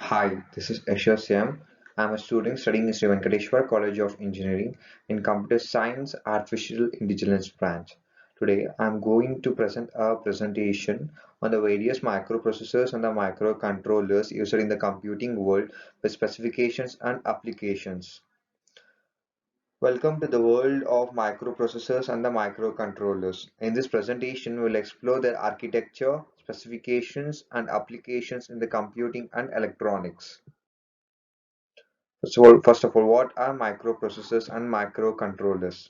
Hi, this is Yashashyam. I'm a student studying in Sri Venkateshwar College of Engineering in Computer Science Artificial Intelligence branch. Today, I'm going to present a presentation on the various microprocessors and the microcontrollers used in the computing world with specifications and applications. Welcome to the world of microprocessors and the microcontrollers. In this presentation, we'll explore their architecture, specifications, and applications in the computing and electronics. First of all, what are microprocessors and microcontrollers?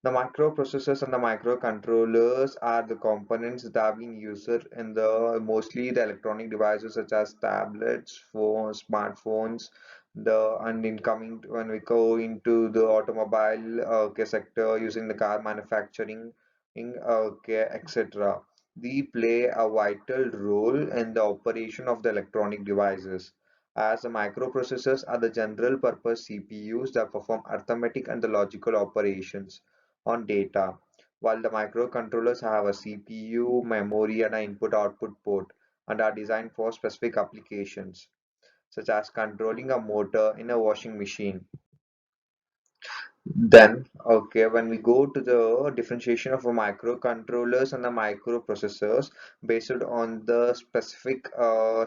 The microprocessors and the microcontrollers are the components that have been used in the mostly the electronic devices such as tablets, phones, smartphones, the and incoming when we go into the automobile sector using the car manufacturing, etc. They play a vital role in the operation of the electronic devices. As the microprocessors are the general purpose CPUs that perform arithmetic and the logical operations on data, while the microcontrollers have a CPU, memory, and an input-output port and are designed for specific applications, such as controlling a motor in a washing machine. Then, when we go to the differentiation of a microcontrollers and the microprocessors based on the specific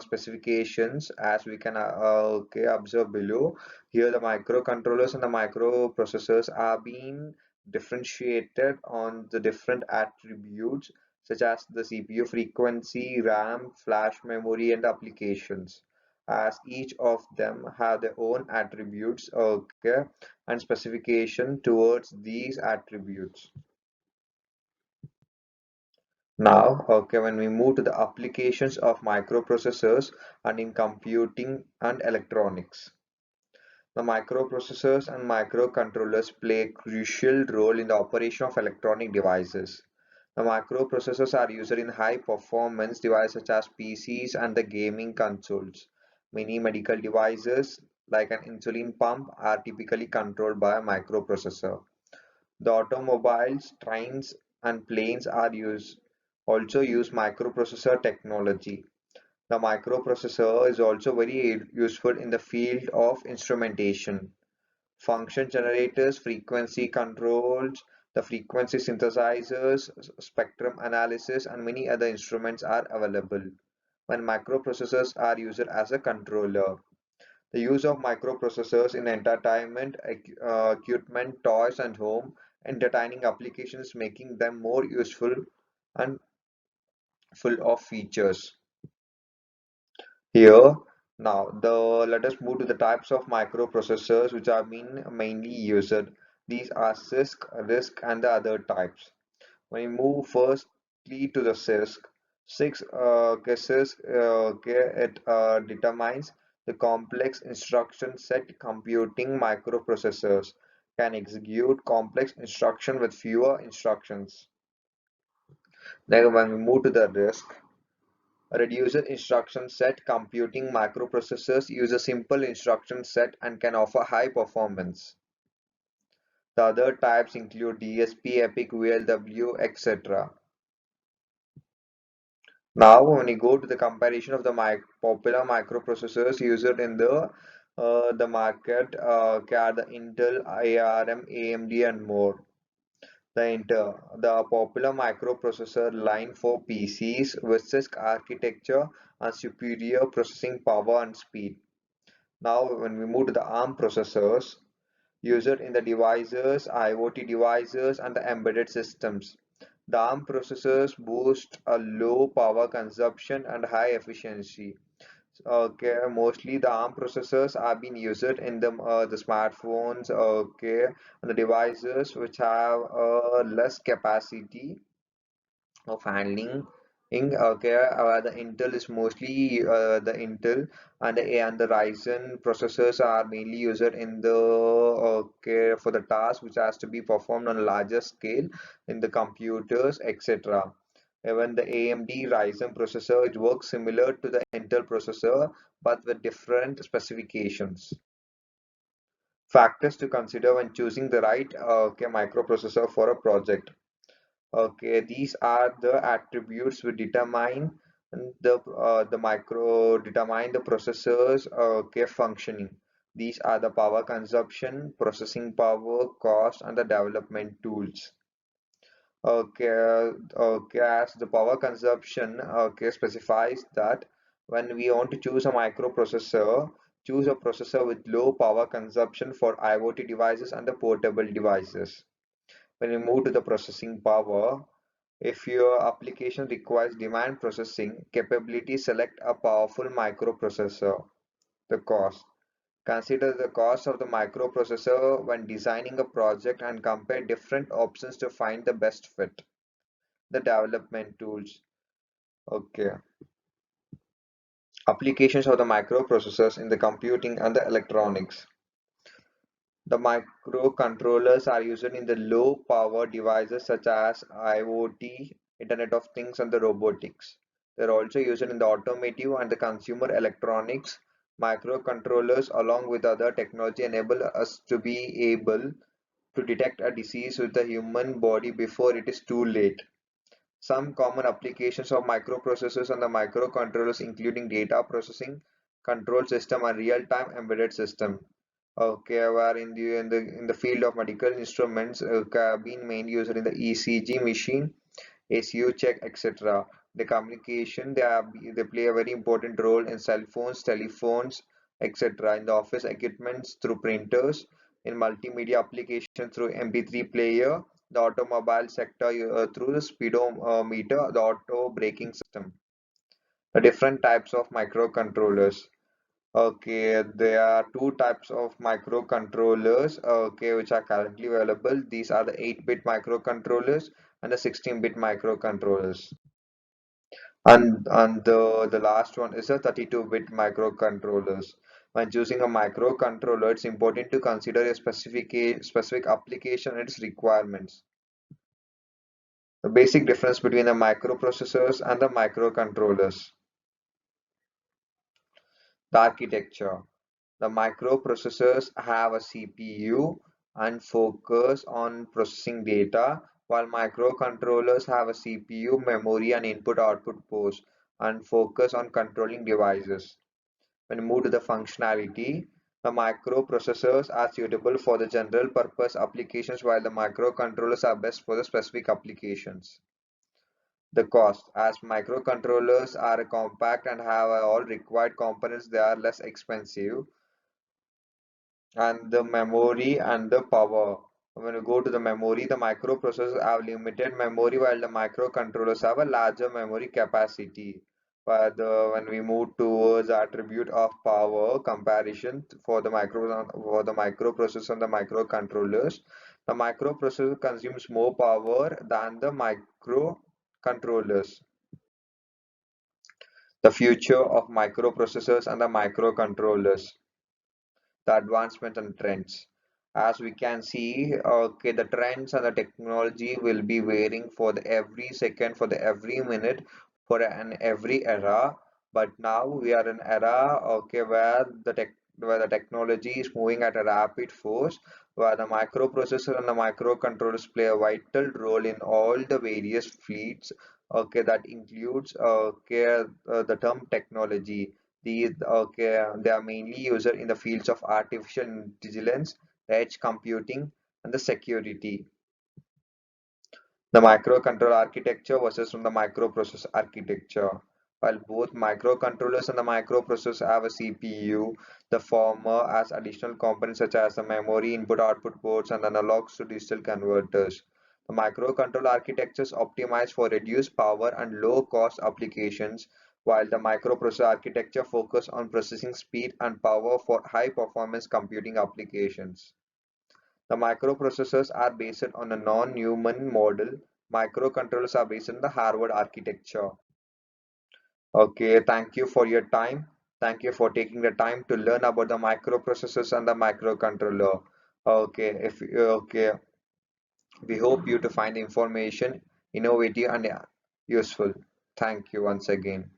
specifications, as we can observe below, here the microcontrollers and the microprocessors are being differentiated on the different attributes such as the CPU frequency, RAM, flash memory, and applications, as each of them have their own attributes and specification towards these attributes. Now, when we move to the applications of microprocessors and in computing and electronics. The microprocessors and microcontrollers play a crucial role in the operation of electronic devices. The microprocessors are used in high-performance devices such as PCs and the gaming consoles. Many medical devices, like an insulin pump, are typically controlled by a microprocessor. The automobiles, trains, and planes also use microprocessor technology. The microprocessor is also very useful in the field of instrumentation. Function generators, frequency controls, the frequency synthesizers, spectrum analysis, and many other instruments are available when microprocessors are used as a controller. The use of microprocessors in entertainment, equipment, toys, and home entertaining applications, making them more useful and full of features. Here, now let us move to the types of microprocessors which are being mainly used. These are CISC, and the other types. When we move firstly to the CISC, six cases it determines the complex instruction set. Computing microprocessors can execute complex instruction with fewer instructions. Then when we move to the RISC, reduced instruction set. Computing microprocessors use a simple instruction set and can offer high performance. The other types include DSP, EPIC, VLW, etc. Now, when we go to the comparison of the popular microprocessors used in the market, are the Intel, ARM, AMD, and more. The popular microprocessor line for PCs with CISC architecture and superior processing power and speed. Now, when we move to the ARM processors, used in the devices, IoT devices, and the embedded systems. The ARM processors boost a low power consumption and high efficiency. Mostly the ARM processors are being used in the smartphones, and the devices which have less capacity of handling. The Intel is mostly the Intel and the Ryzen processors are mainly used in the for the task which has to be performed on a larger scale in the computers, etc. Even the AMD Ryzen processor, it works similar to the Intel processor but with different specifications. Factors to consider when choosing the right microprocessor for a project. These are the attributes we determine And the micro determine the processors functioning. These are the power consumption, processing power, cost, and the development tools. As the power consumption specifies that when we want to choose a microprocessor, choose a processor with low power consumption for IoT devices and the portable devices. When you move to the processing power, if your application requires demand processing capability, select a powerful microprocessor. The cost. Consider the cost of the microprocessor when designing a project and compare different options to find the best fit. The development tools. Okay. Applications of the microprocessors in the computing and the electronics. The microcontrollers are used in the low power devices such as IoT, Internet of Things, and the robotics. They're also used in the automotive and the consumer electronics. Microcontrollers, along with other technology, enable us to be able to detect a disease with the human body before it is too late. Some common applications of microprocessors and the microcontrollers including data processing, control system, and real-time embedded system. Okay, where in the field of medical instruments, have been mainly used in the ECG machine, ACU check, etc. The communication they play a very important role in cell phones, telephones, etc. In the office equipments through printers, in multimedia application through MP3 player, the automobile sector through the speedometer, the auto braking system. The different types of microcontrollers. Okay, there are two types of microcontrollers, okay, which are currently available. These are the 8-bit microcontrollers and the 16-bit microcontrollers. And the last one is a 32-bit microcontrollers. When choosing a microcontroller, it's important to consider a specific application and its requirements. The basic difference between the microprocessors and the microcontrollers. The architecture. The microprocessors have a CPU and focus on processing data, while microcontrollers have a CPU, memory, and input-output ports and focus on controlling devices. When we move to the functionality, the microprocessors are suitable for the general purpose applications, while the microcontrollers are best for the specific applications. The cost. As microcontrollers are compact and have all required components, they are less expensive. And the memory and the power. When you go to the memory, the microprocessors have limited memory while the microcontrollers have a larger memory capacity. But when we move towards attribute of power comparison for the microprocessor and the microcontrollers, the microprocessor consumes more power than the microcontrollers. The future of microprocessors and the microcontrollers. The advancement and trends. As we can see, okay, the trends and the technology will be varying for the every second, for the every minute, for an every era. But now we are in era, okay, where the technology is moving at a rapid force, where the microprocessor and the microcontrollers play a vital role in all the various fleets. Okay, that includes the term technology. They are mainly used in the fields of artificial intelligence, edge computing, and the security. The microcontroller architecture versus from the microprocessor architecture. While both microcontrollers and the microprocessors have a CPU, the former has additional components such as the memory, input-output ports, and analogs to digital converters. The microcontroller architectures optimize for reduced power and low-cost applications, while the microprocessor architecture focus on processing speed and power for high-performance computing applications. The microprocessors are based on a non-Newman model. Microcontrollers are based on the Harvard architecture. Okay, thank you for your time. Thank you for taking the time to learn about the microprocessors and the microcontroller. Okay, we hope you to find the information innovative and useful. Thank you once again.